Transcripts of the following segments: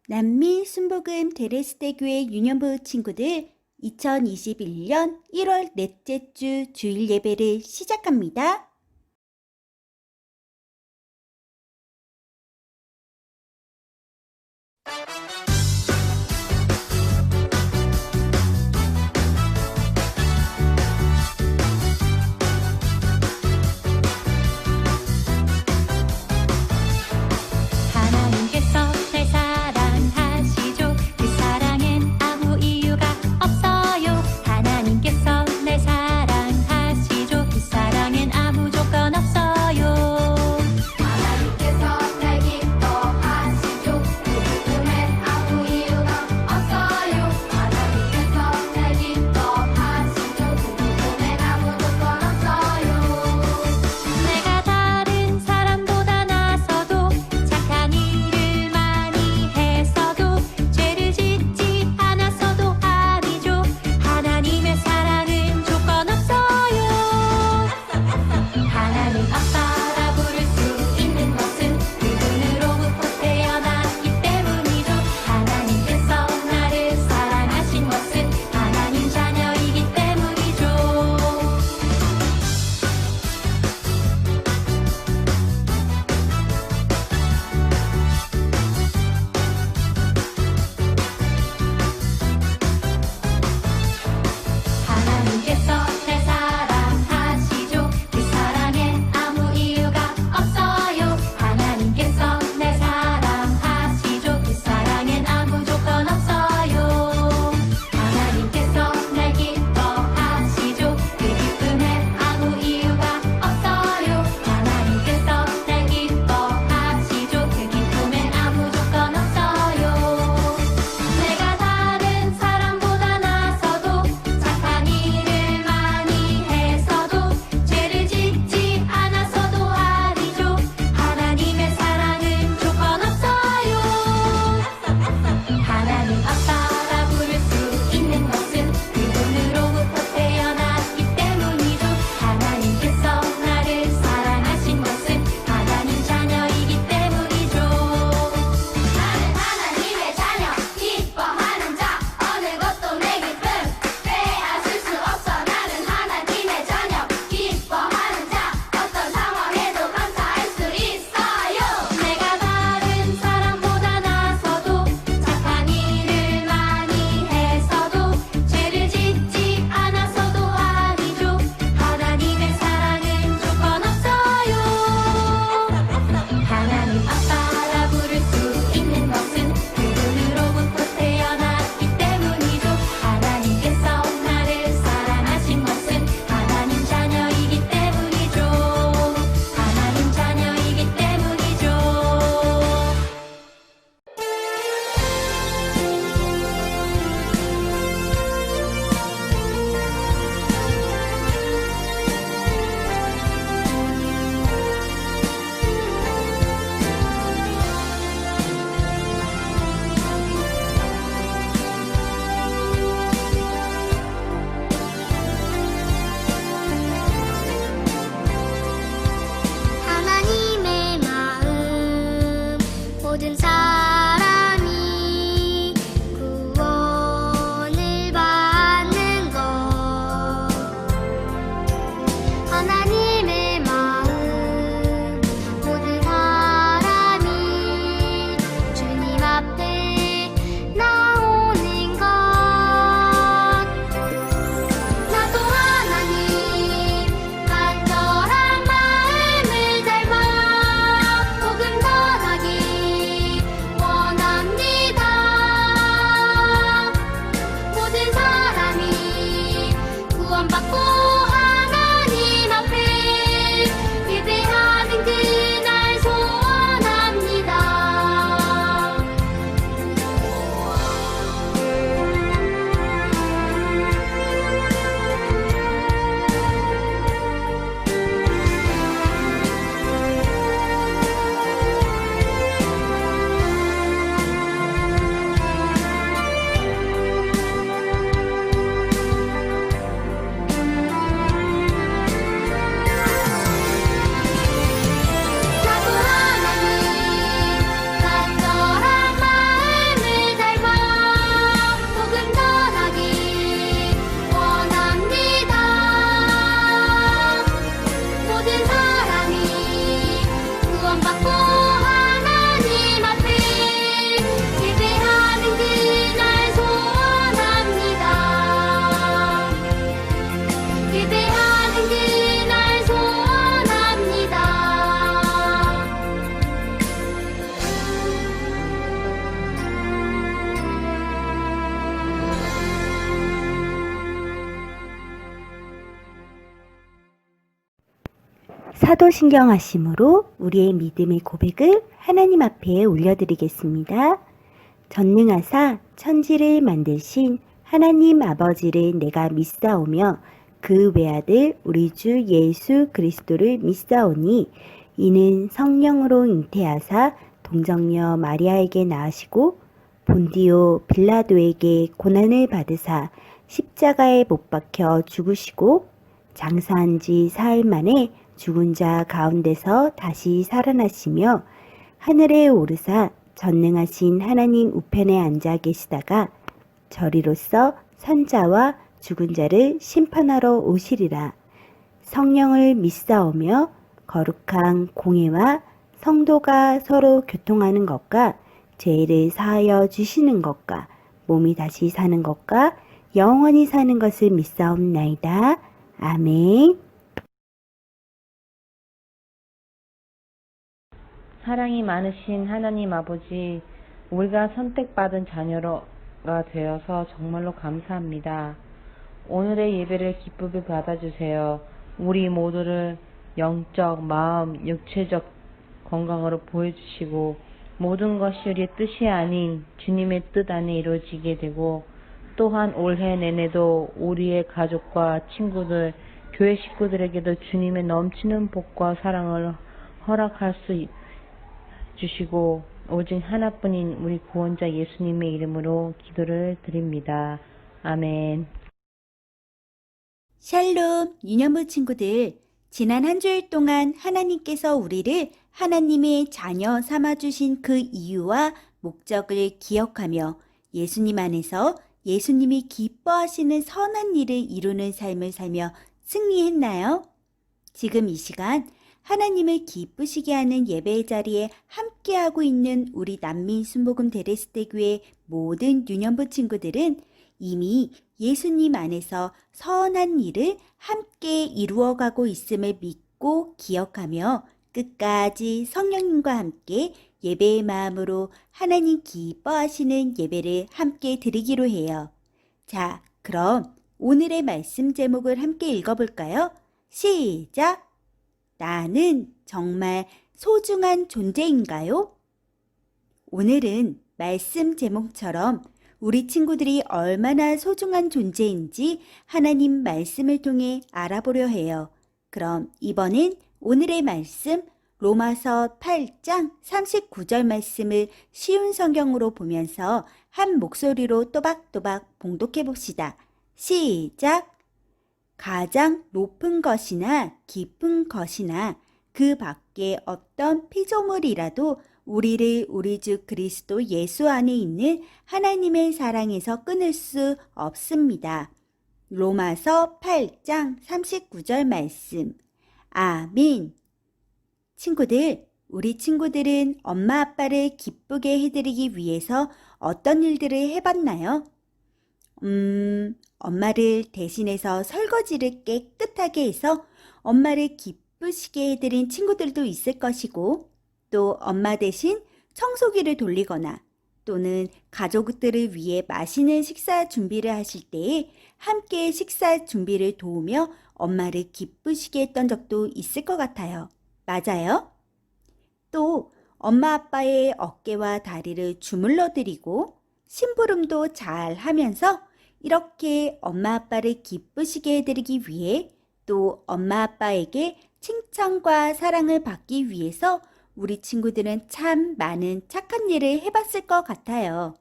남미 순복음 데레스대교회 유년부 친구들 2021년 1월 넷째 주 주일 예배를 시작합니다. 하나님께서 날 사랑하시죠. 그 사랑엔 아무 이유가 없어요. 하나님께서 날 사랑하시죠. 그 사랑엔 아무 사도신경하심으로 우리의 믿음의 고백을 하나님 앞에 올려드리겠습니다. 전능하사 천지를 만드신 하나님 아버지를 내가 믿사오며 그 외아들 우리 주 예수 그리스도를 믿사오니 이는 성령으로 잉태하사 동정녀 마리아에게 낳으시고 본디오 빌라도에게 고난을 받으사 십자가에 못 박혀 죽으시고 장사한 지 사흘 만에 죽은 자 가운데서 다시 살아나시며 하늘에 오르사 전능하신 하나님 우편에 앉아 계시다가 저리로서 산자와 죽은 자를 심판하러 오시리라. 성령을 믿사오며 거룩한 공회와 성도가 서로 교통하는 것과 죄를 사하여 주시는 것과 몸이 다시 사는 것과 영원히 사는 것을 믿사옵나이다. 아멘. 사랑이 많으신 하나님 아버지, 우리가 선택받은 자녀가 되어서 정말로 감사합니다. 오늘의 예배를 기쁘게 받아주세요. 우리 모두를 영적, 마음, 육체적 건강으로 보여주시고 모든 것이 우리의 뜻이 아닌 주님의 뜻 안에 이루어지게 되고 또한 올해 내내도 우리의 가족과 친구들, 교회 식구들에게도 주님의 넘치는 복과 사랑을 허락할 수 주시고 오직 하나뿐인 우리 구원자 예수님의 이름으로 기도를 드립니다. 아멘. 샬롬 유년부 친구들, 지난 한 주일 동안 하나님께서 우리를 하나님의 자녀 삼아주신 그 이유와 목적을 기억하며 예수님 안에서 예수님이 기뻐하시는 선한 일을 이루는 삶을 살며 승리했나요? 지금 이 시간 하나님을 기쁘시게 하는 예배의 자리에 함께하고 있는 우리 난민 순복음 데레스테교회 모든 유년부 친구들은 이미 예수님 안에서 선한 일을 함께 이루어가고 있음을 믿고 기억하며 끝까지 성령님과 함께 예배의 마음으로 하나님 기뻐하시는 예배를 함께 드리기로 해요. 자, 그럼 오늘의 말씀 제목을 함께 읽어볼까요? 시작! 나는 정말 소중한 존재인가요? 오늘은 말씀 제목처럼 우리 친구들이 얼마나 소중한 존재인지 하나님 말씀을 통해 알아보려 해요. 그럼 이번엔 오늘의 말씀 로마서 8장 39절 말씀을 쉬운 성경으로 보면서 한 목소리로 또박또박 봉독해 봅시다. 시작! 가장 높은 것이나 깊은 것이나 그 밖에 어떤 피조물이라도 우리를 우리 주 그리스도 예수 안에 있는 하나님의 사랑에서 끊을 수 없습니다. 로마서 8장 39절 말씀. 아멘. 친구들, 우리 친구들은 엄마 아빠를 기쁘게 해드리기 위해서 어떤 일들을 해봤나요? 엄마를 대신해서 설거지를 깨끗하게 해서 엄마를 기쁘시게 해드린 친구들도 있을 것이고, 또 엄마 대신 청소기를 돌리거나 또는 가족들을 위해 맛있는 식사 준비를 하실 때에 함께 식사 준비를 도우며 엄마를 기쁘시게 했던 적도 있을 것 같아요. 맞아요? 또 엄마 아빠의 어깨와 다리를 주물러 드리고 심부름도 잘 하면서 이렇게 엄마 아빠를 기쁘시게 해드리기 위해 또 엄마 아빠에게 칭찬과 사랑을 받기 위해서 우리 친구들은 참 많은 착한 일을 해봤을 것 같아요.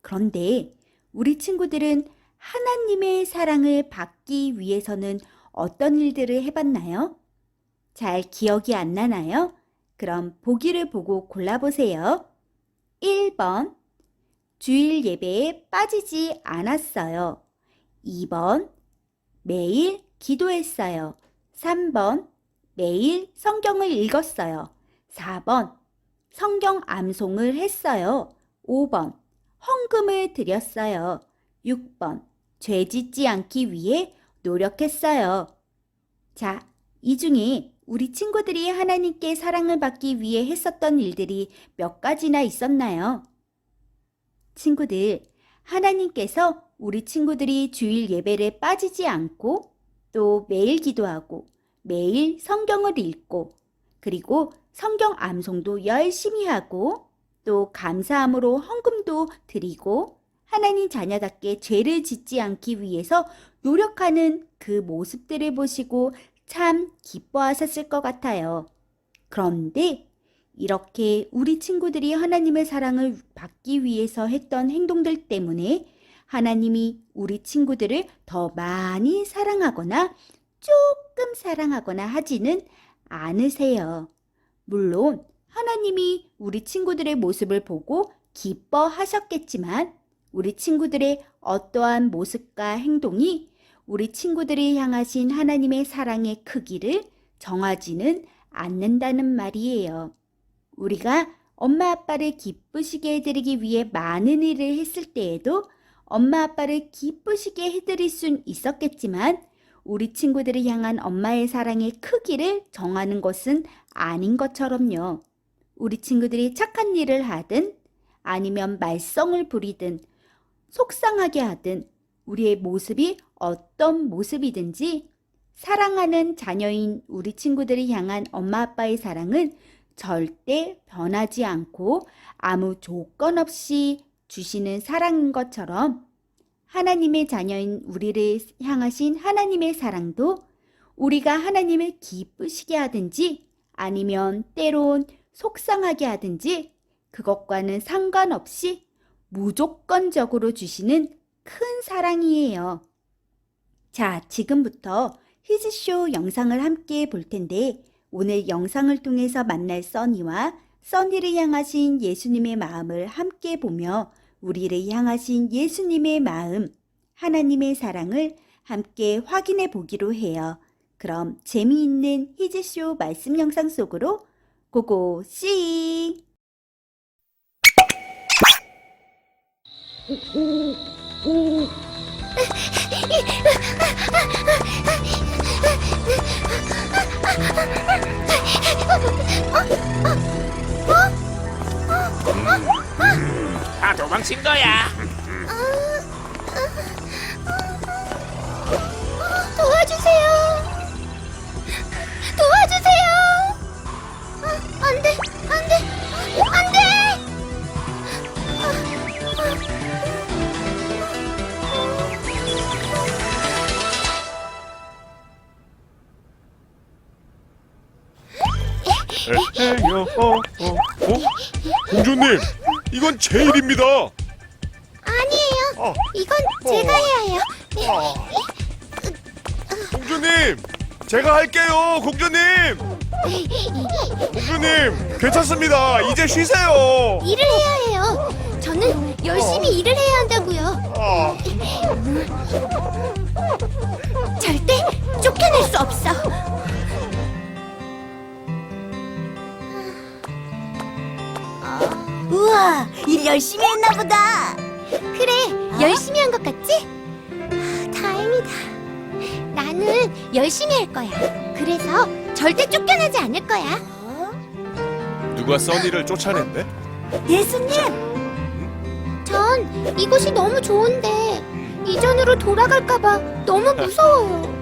그런데 우리 친구들은 하나님의 사랑을 받기 위해서는 어떤 일들을 해봤나요? 잘 기억이 안 나나요? 그럼 보기를 보고 골라보세요. 1번, 주일 예배에 빠지지 않았어요. 2번, 매일 기도했어요. 3번, 매일 성경을 읽었어요. 4번, 성경 암송을 했어요. 5번, 헌금을 드렸어요. 6번, 죄 짓지 않기 위해 노력했어요. 자, 이 중에 우리 친구들이 하나님께 사랑을 받기 위해 했었던 일들이 몇 가지나 있었나요? 친구들, 하나님께서 우리 친구들이 주일 예배를 빠지지 않고 또 매일 기도하고 매일 성경을 읽고 그리고 성경 암송도 열심히 하고 또 감사함으로 헌금도 드리고 하나님 자녀답게 죄를 짓지 않기 위해서 노력하는 그 모습들을 보시고 참 기뻐하셨을 것 같아요. 그런데 이렇게 우리 친구들이 하나님의 사랑을 받기 위해서 했던 행동들 때문에 하나님이 우리 친구들을 더 많이 사랑하거나 조금 사랑하거나 하지는 않으세요. 물론 하나님이 우리 친구들의 모습을 보고 기뻐하셨겠지만 우리 친구들의 어떠한 모습과 행동이 우리 친구들이 향하신 하나님의 사랑의 크기를 정하지는 않는다는 말이에요. 우리가 엄마 아빠를 기쁘시게 해드리기 위해 많은 일을 했을 때에도 엄마 아빠를 기쁘시게 해드릴 순 있었겠지만 우리 친구들을 향한 엄마의 사랑의 크기를 정하는 것은 아닌 것처럼요. 우리 친구들이 착한 일을 하든 아니면 말썽을 부리든 속상하게 하든 우리의 모습이 어떤 모습이든지 사랑하는 자녀인 우리 친구들을 향한 엄마 아빠의 사랑은 절대 변하지 않고 아무 조건 없이 주시는 사랑인 것처럼 하나님의 자녀인 우리를 향하신 하나님의 사랑도 우리가 하나님을 기쁘시게 하든지 아니면 때론 속상하게 하든지 그것과는 상관없이 무조건적으로 주시는 큰 사랑이에요. 자, 지금부터 히즈쇼 영상을 함께 볼 텐데 오늘 영상을 통해서 만날 써니와 써니를 향하신 예수님의 마음을 함께 보며 우리를 향하신 예수님의 마음, 하나님의 사랑을 함께 확인해 보기로 해요. 그럼 재미있는 히즈쇼 말씀 영상 속으로 고고씨! 다 도망친 거야. 도와주세요. 도와주세요. 안 돼, 안 돼, 안 돼. 에헤요, 공주님, 이건 제 일입니다. 아니에요. 이건 제가 해야 해요. 공주님, 제가 할게요, 공주님. 공주님, 괜찮습니다. 이제 쉬세요. 일을 해야 해요. 저는 열심히 일을 해야 한다고요. 절대 쫓겨낼 수 없어. 우와, 일 열심히 했나 보다. 그래, 열심히 한 것 같지? 다행이다. 나는 열심히 할 거야. 그래서 절대 쫓겨나지 않을 거야. 누가 써니를 쫓아낸대? 예수님! 전 이곳이 너무 좋은데 이전으로 돌아갈까봐 너무 무서워요.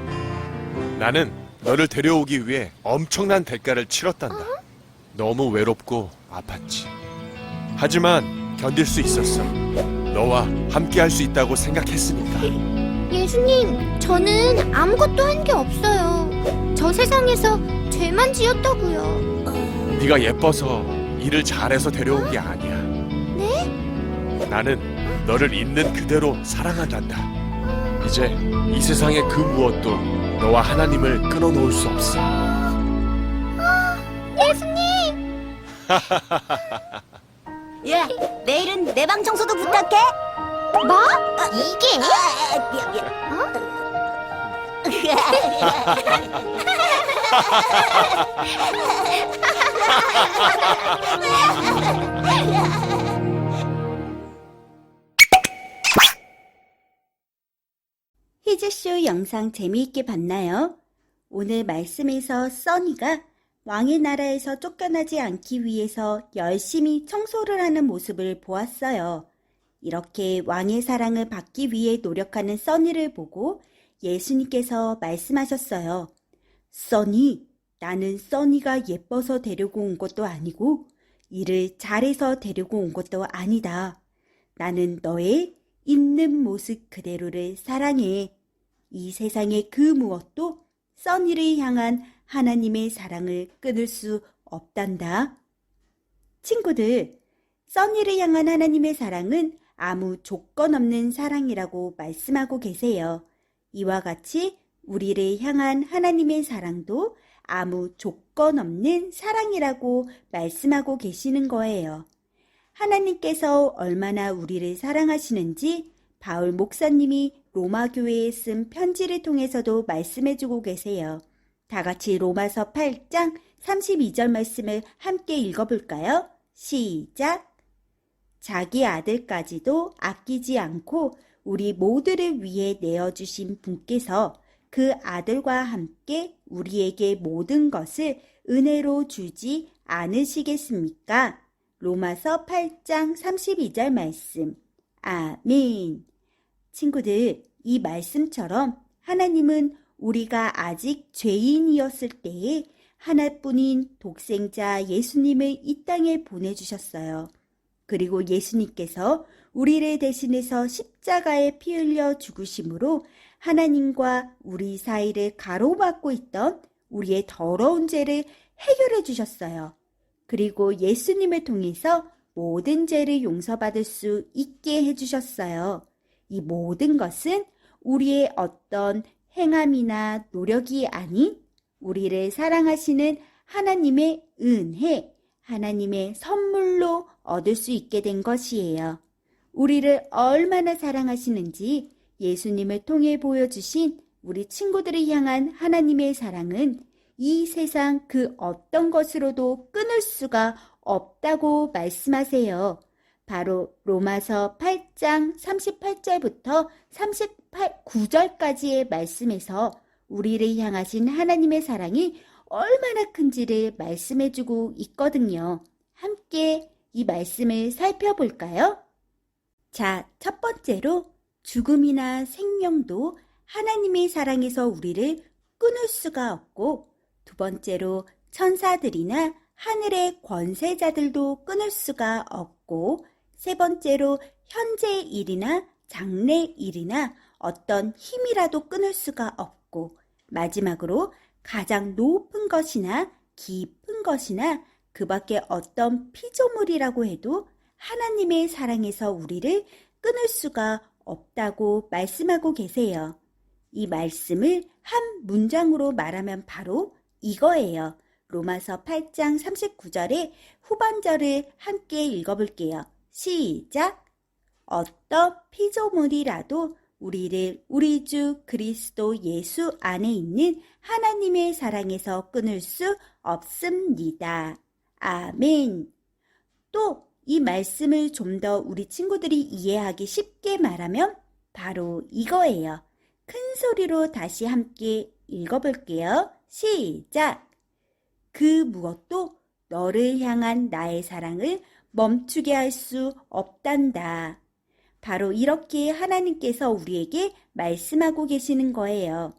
나는 너를 데려오기 위해 엄청난 대가를 치렀단다. 너무 외롭고 아팠지. 하지만 견딜 수 있었어. 너와 함께 할 수 있다고 생각했으니까. 예수님, 저는 아무것도 한 게 없어요. 저 세상에서 죄만 지었다고요. 네가 예뻐서 일을 잘해서 데려온 게 아니야. 네? 나는 너를 있는 그대로 사랑한단다. 이제 이 세상의 그 무엇도 너와 하나님을 끊어놓을 수 없어. 예수님! 야, 내일은 내 방 청소도 부탁해. 뭐? 이게? 히즈쇼 영상 재미있게 봤나요? 오늘 말씀에서 써니가 왕의 나라에서 쫓겨나지 않기 위해서 열심히 청소를 하는 모습을 보았어요. 이렇게 왕의 사랑을 받기 위해 노력하는 써니를 보고 예수님께서 말씀하셨어요. 써니, 나는 써니가 예뻐서 데리고 온 것도 아니고 일을 잘해서 데리고 온 것도 아니다. 나는 너의 있는 모습 그대로를 사랑해. 이 세상의 그 무엇도 써니를 향한 하나님의 사랑을 끊을 수 없단다. 친구들, 써니를 향한 하나님의 사랑은 아무 조건 없는 사랑이라고 말씀하고 계세요. 이와 같이 우리를 향한 하나님의 사랑도 아무 조건 없는 사랑이라고 말씀하고 계시는 거예요. 하나님께서 얼마나 우리를 사랑하시는지 바울 목사님이 로마 교회에 쓴 편지를 통해서도 말씀해주고 계세요. 다 같이 로마서 8장 32절 말씀을 함께 읽어볼까요? 시작! 자기 아들까지도 아끼지 않고 우리 모두를 위해 내어주신 분께서 그 아들과 함께 우리에게 모든 것을 은혜로 주지 않으시겠습니까? 로마서 8장 32절 말씀. 아멘. 친구들, 이 말씀처럼 하나님은 우리가 아직 죄인이었을 때에 하나뿐인 독생자 예수님을 이 땅에 보내주셨어요. 그리고 예수님께서 우리를 대신해서 십자가에 피 흘려 죽으심으로 하나님과 우리 사이를 가로막고 있던 우리의 더러운 죄를 해결해 주셨어요. 그리고 예수님을 통해서 모든 죄를 용서받을 수 있게 해주셨어요. 이 모든 것은 우리의 어떤 행함이나 노력이 아닌 우리를 사랑하시는 하나님의 은혜, 하나님의 선물로 얻을 수 있게 된 것이에요. 우리를 얼마나 사랑하시는지 예수님을 통해 보여주신 우리 친구들을 향한 하나님의 사랑은 이 세상 그 어떤 것으로도 끊을 수가 없다고 말씀하세요. 바로 로마서 8장 38절부터 39절까지의 말씀에서 우리를 향하신 하나님의 사랑이 얼마나 큰지를 말씀해주고 있거든요. 함께 이 말씀을 살펴볼까요? 자, 첫 번째로 죽음이나 생명도 하나님의 사랑에서 우리를 끊을 수가 없고, 두 번째로 천사들이나 하늘의 권세자들도 끊을 수가 없고, 세 번째로 현재 일이나 장래 일이나 어떤 힘이라도 끊을 수가 없고, 마지막으로 가장 높은 것이나 깊은 것이나 그 밖에 어떤 피조물이라고 해도 하나님의 사랑에서 우리를 끊을 수가 없다고 말씀하고 계세요. 이 말씀을 한 문장으로 말하면 바로 이거예요. 로마서 8장 39절의 후반절을 함께 읽어볼게요. 시작! 어떤 피조물이라도 우리를 우리 주 그리스도 예수 안에 있는 하나님의 사랑에서 끊을 수 없습니다. 아멘. 또 이 말씀을 좀 더 우리 친구들이 이해하기 쉽게 말하면 바로 이거예요. 큰 소리로 다시 함께 읽어볼게요. 시작! 그 무엇도 너를 향한 나의 사랑을 멈추게 할 수 없단다. 바로 이렇게 하나님께서 우리에게 말씀하고 계시는 거예요.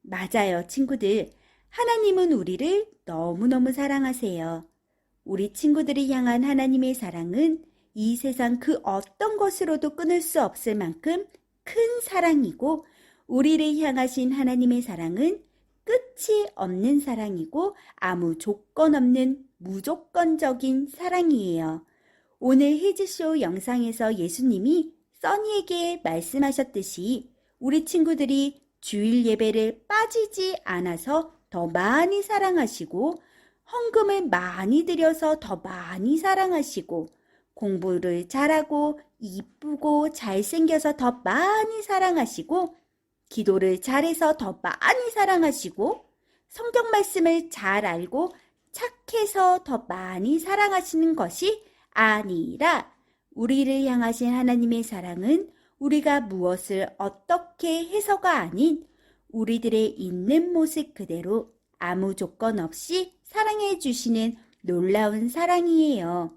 맞아요, 친구들. 하나님은 우리를 너무너무 사랑하세요. 우리 친구들을 향한 하나님의 사랑은 이 세상 그 어떤 것으로도 끊을 수 없을 만큼 큰 사랑이고, 우리를 향하신 하나님의 사랑은 끝이 없는 사랑이고 아무 조건 없는 무조건적인 사랑이에요. 오늘 히즈쇼 영상에서 예수님이 써니에게 말씀하셨듯이 우리 친구들이 주일 예배를 빠지지 않아서 더 많이 사랑하시고, 헌금을 많이 드려서 더 많이 사랑하시고, 공부를 잘하고 이쁘고 잘생겨서 더 많이 사랑하시고, 기도를 잘해서 더 많이 사랑하시고, 성경 말씀을 잘 알고 착해서 더 많이 사랑하시는 것이 아니라, 우리를 향하신 하나님의 사랑은 우리가 무엇을 어떻게 해서가 아닌 우리들의 있는 모습 그대로 아무 조건 없이 사랑해 주시는 놀라운 사랑이에요.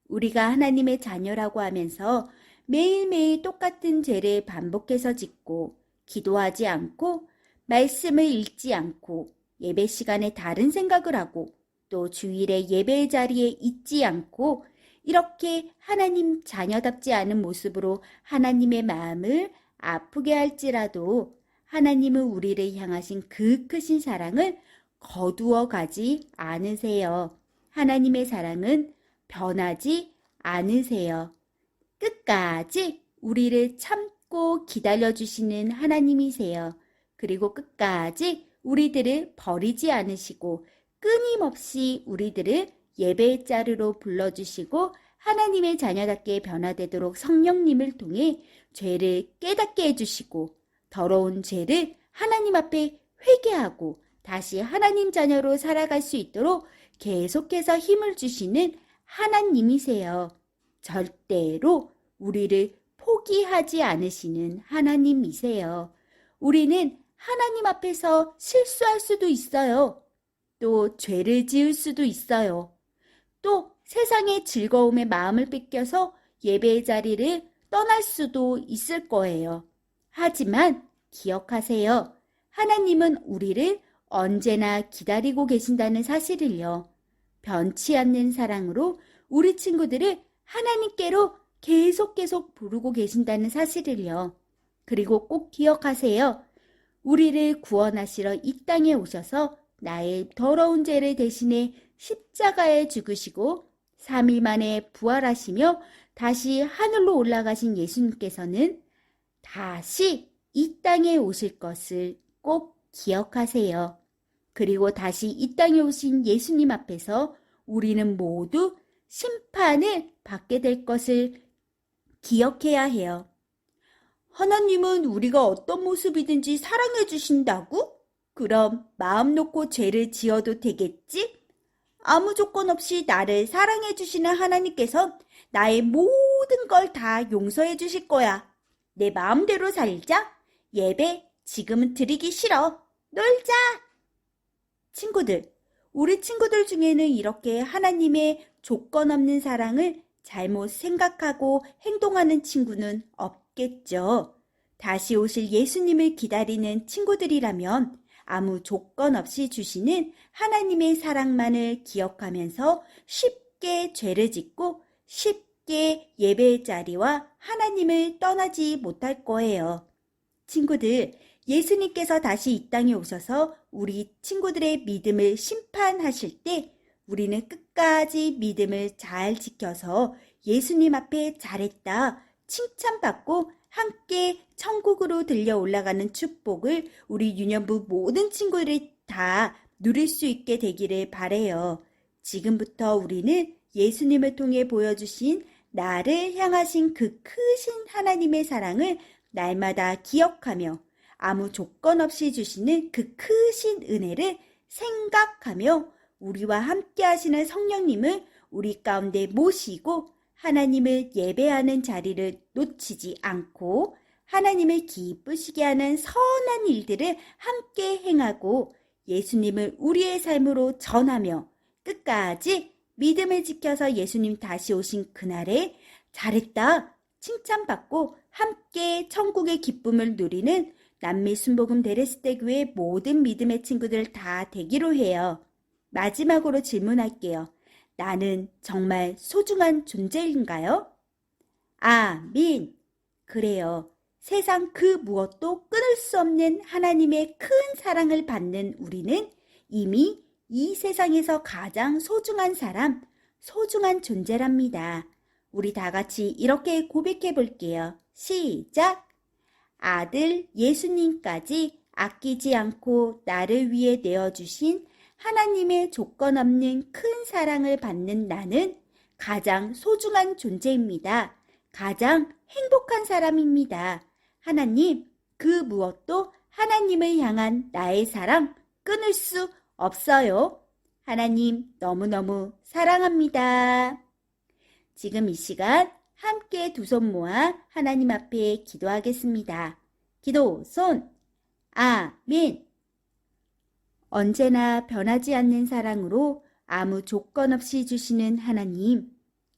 우리가 하나님의 자녀라고 하면서 매일매일 똑같은 죄를 반복해서 짓고, 기도하지 않고, 말씀을 읽지 않고, 예배 시간에 다른 생각을 하고 또 주일에 예배의 자리에 있지 않고 이렇게 하나님 자녀답지 않은 모습으로 하나님의 마음을 아프게 할지라도 하나님은 우리를 향하신 그 크신 사랑을 거두어 가지 않으세요. 하나님의 사랑은 변하지 않으세요. 끝까지 우리를 참고 기다려주시는 하나님이세요. 그리고 끝까지 우리들을 버리지 않으시고 끊임없이 우리들을 예배의 자리로 불러주시고 하나님의 자녀답게 변화되도록 성령님을 통해 죄를 깨닫게 해주시고 더러운 죄를 하나님 앞에 회개하고 다시 하나님 자녀로 살아갈 수 있도록 계속해서 힘을 주시는 하나님이세요. 절대로 우리를 포기하지 않으시는 하나님이세요. 우리는 하나님 앞에서 실수할 수도 있어요. 또 죄를 지을 수도 있어요. 또 세상의 즐거움에 마음을 뺏겨서 예배의 자리를 떠날 수도 있을 거예요. 하지만 기억하세요. 하나님은 우리를 언제나 기다리고 계신다는 사실을요. 변치 않는 사랑으로 우리 친구들을 하나님께로 계속 부르고 계신다는 사실을요. 그리고 꼭 기억하세요. 우리를 구원하시러 이 땅에 오셔서 나의 더러운 죄를 대신해 십자가에 죽으시고 3일 만에 부활하시며 다시 하늘로 올라가신 예수님께서는 다시 이 땅에 오실 것을 꼭 기억하세요. 그리고 다시 이 땅에 오신 예수님 앞에서 우리는 모두 심판을 받게 될 것을 기억해야 해요. 하나님은 우리가 어떤 모습이든지 사랑해 주신다고? 그럼 마음 놓고 죄를 지어도 되겠지? 아무 조건 없이 나를 사랑해 주시는 하나님께서 나의 모든 걸 다 용서해 주실 거야. 내 마음대로 살자. 예배 지금은 드리기 싫어. 놀자. 친구들, 우리 친구들 중에는 이렇게 하나님의 조건 없는 사랑을 잘못 생각하고 행동하는 친구는 없겠죠. 다시 오실 예수님을 기다리는 친구들이라면 아무 조건 없이 주시는 하나님의 사랑만을 기억하면서 쉽게 죄를 짓고 쉽게 예배의 자리와 하나님을 떠나지 못할 거예요. 친구들, 예수님께서 다시 이 땅에 오셔서 우리 친구들의 믿음을 심판하실 때 우리는 끝까지 믿음을 잘 지켜서 예수님 앞에 잘했다, 칭찬받고 함께 천국으로 들려 올라가는 축복을 우리 유년부 모든 친구들이 다 누릴 수 있게 되기를 바래요. 지금부터 우리는 예수님을 통해 보여주신 나를 향하신 그 크신 하나님의 사랑을 날마다 기억하며 아무 조건 없이 주시는 그 크신 은혜를 생각하며 우리와 함께 하시는 성령님을 우리 가운데 모시고 하나님을 예배하는 자리를 놓치지 않고 하나님을 기쁘시게 하는 선한 일들을 함께 행하고 예수님을 우리의 삶으로 전하며 끝까지 믿음을 지켜서 예수님 다시 오신 그날에 잘했다, 칭찬받고 함께 천국의 기쁨을 누리는 남미 순복음 데레스테 교회 모든 믿음의 친구들 다 되기로 해요. 마지막으로 질문할게요. 나는 정말 소중한 존재인가요? 아민. 그래요. 세상 그 무엇도 끊을 수 없는 하나님의 큰 사랑을 받는 우리는 이미 이 세상에서 가장 소중한 사람, 소중한 존재랍니다. 우리 다 같이 이렇게 고백해 볼게요. 시작! 아들 예수님까지 아끼지 않고 나를 위해 내어주신 하나님의 조건 없는 큰 사랑을 받는 나는 가장 소중한 존재입니다. 가장 행복한 사람입니다. 하나님, 그 무엇도 하나님을 향한 나의 사랑 끊을 수 없어요. 하나님 너무너무 사랑합니다. 지금 이 시간 함께 두 손 모아 하나님 앞에 기도하겠습니다. 기도 손. 아멘. 언제나 변하지 않는 사랑으로 아무 조건 없이 주시는 하나님,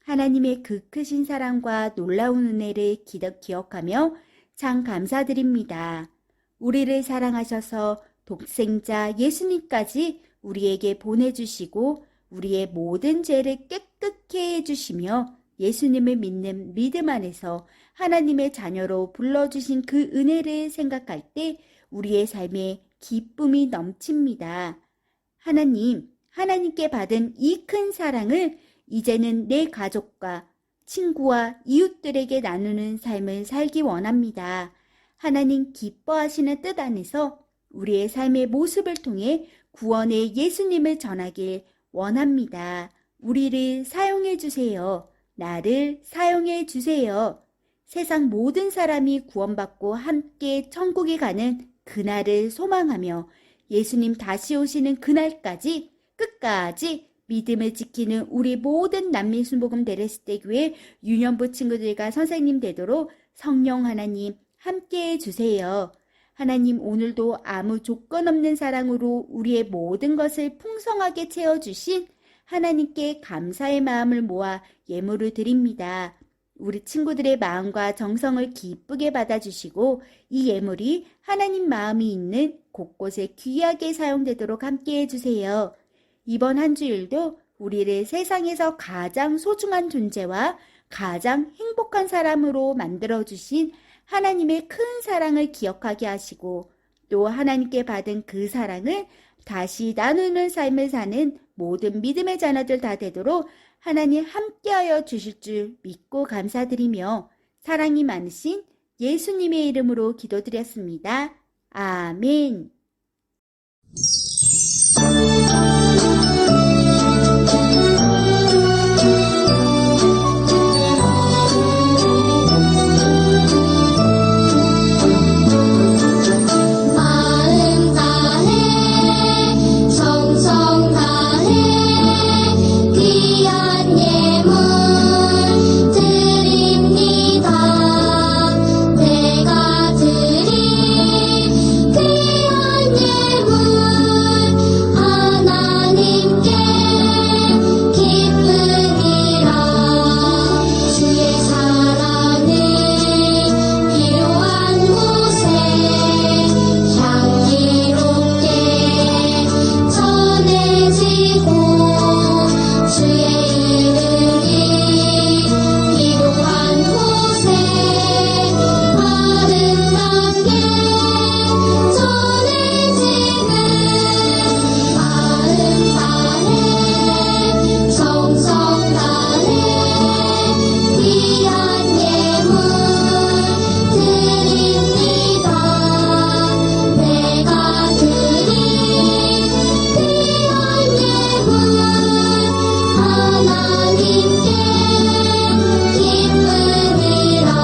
하나님의 그 크신 사랑과 놀라운 은혜를 기억하며 참 감사드립니다. 우리를 사랑하셔서 독생자 예수님까지 우리에게 보내주시고 우리의 모든 죄를 깨끗게 해주시며 예수님을 믿는 믿음 안에서 하나님의 자녀로 불러주신 그 은혜를 생각할 때 우리의 삶에 기쁨이 넘칩니다. 하나님께 받은 이 큰 사랑을 이제는 내 가족과 친구와 이웃들에게 나누는 삶을 살기 원합니다. 하나님 기뻐하시는 뜻 안에서 우리의 삶의 모습을 통해 구원의 예수님을 전하길 원합니다. 우리를 사용해 주세요. 나를 사용해 주세요. 세상 모든 사람이 구원받고 함께 천국에 가는 그날을 소망하며 예수님 다시 오시는 그날까지 끝까지 믿음을 지키는 우리 모든 난민순복음 데레스테 교회 유년부 친구들과 선생님 되도록 성령 하나님 함께해 주세요. 하나님 오늘도 아무 조건 없는 사랑으로 우리의 모든 것을 풍성하게 채워주신 하나님께 감사의 마음을 모아 예물을 드립니다. 우리 친구들의 마음과 정성을 기쁘게 받아주시고 이 예물이 하나님 마음이 있는 곳곳에 귀하게 사용되도록 함께해 주세요. 이번 한 주일도 우리를 세상에서 가장 소중한 존재와 가장 행복한 사람으로 만들어주신 하나님의 큰 사랑을 기억하게 하시고 또 하나님께 받은 그 사랑을 다시 나누는 삶을 사는 모든 믿음의 자녀들 다 되도록 하나님 함께하여 주실 줄 믿고 감사드리며 사랑이 많으신 예수님의 이름으로 기도드렸습니다. 아멘. 마음 다해 정성 다해 귀한 예물 드립니다. 내가 드린 귀한 예물 하나님께 기쁨이라. 주의 사랑을 필요한 곳에 향기롭게 전해지고 주의 이름이 필요한 곳에 아름답게 전해지는 마음 다해 정성 다해 귀한 예물 드립니다. 내가 드린 귀한 예물 하나님께 기쁨이라.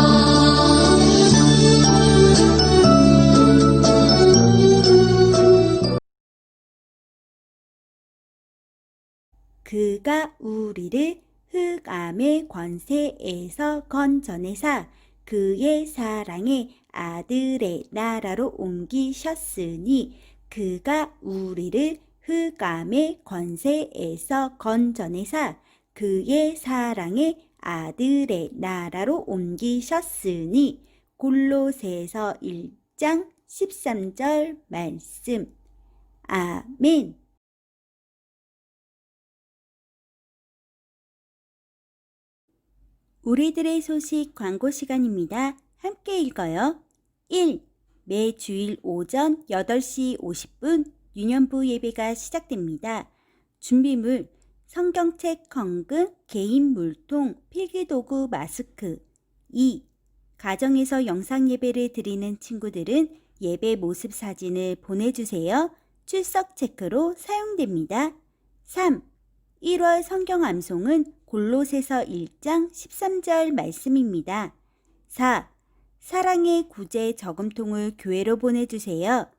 그가 우리를 흑암의 권세에서 건져내사 그의 사랑의 아들의 나라로 옮기셨으니 그가 우리를 흑암의 권세에서 건져내사 그의 사랑의 아들의 나라로 옮기셨으니 골로새서 1장 13절 말씀. 아멘. 우리들의 소식 광고 시간입니다. 함께 읽어요. 1. 매 주일 오전 8시 50분 유년부 예배가 시작됩니다. 준비물 성경책 헌금, 개인 물통, 필기도구, 마스크. 2. 가정에서 영상 예배를 드리는 친구들은 예배 모습 사진을 보내주세요. 출석 체크로 사용됩니다. 3. 1월 성경 암송은 골로새서 1장 13절 말씀입니다. 4. 사랑의 구제 저금통을 교회로 보내주세요.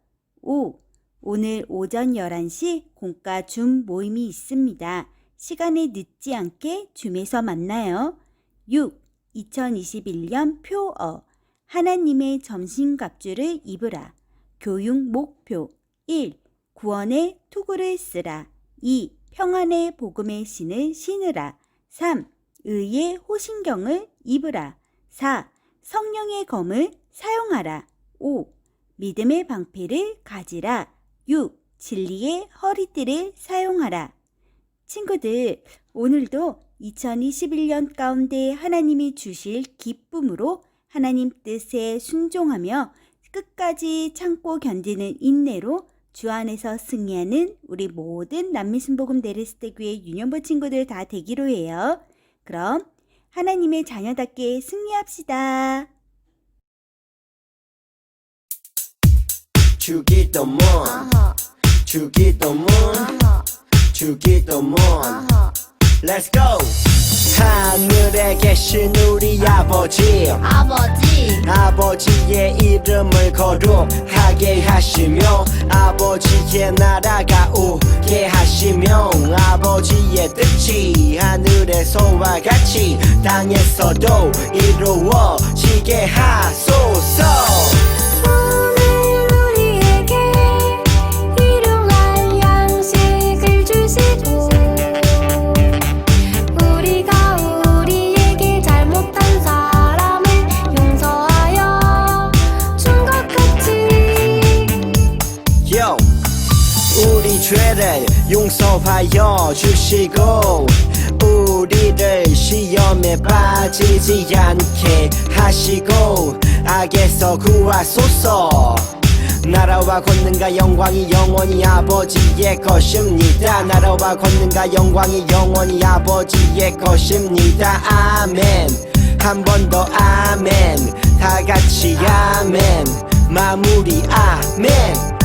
5. 오늘 오전 11시 공과 줌 모임이 있습니다. 시간에 늦지 않게 줌에서 만나요. 6. 2021년 표어 하나님의 점심갑주를 입으라. 교육 목표 1. 구원의 투구를 쓰라. 2. 평안의 복음의 신을 신으라. 3. 의의 호신경을 입으라. 4. 성령의 검을 사용하라. 5. 믿음의 방패를 가지라. 6. 진리의 허리띠를 사용하라. 친구들, 오늘도 2021년 가운데 하나님이 주실 기쁨으로 하나님 뜻에 순종하며 끝까지 참고 견디는 인내로 주 안에서 승리하는 우리 모든 남미순복음 데레스테교회 유년부 친구들 다 되기로 해요. 그럼 하나님의 자녀답게 승리합시다. 주기도문 주기도문 주기도문 Let's go! 하늘에 계신 우리 아버지 아버지의 이름을 거룩하게 하시며 아버지의 나라가 오게 하시며 아버지의 뜻이 하늘에서와 같이 땅에서도 이루어지게 하소서. 우리 죄를 용서하여 주시고 우리를 시험에 빠지지 않게 하시고 악에서 구하소서. 나라와 권능과 영광이 영원히 아버지의 것입니다. 나라와 권능과 영광이 영원히 아버지의 것입니다. 아멘. 한 번 더 아멘. 다 같이 아멘. 마무리 아멘.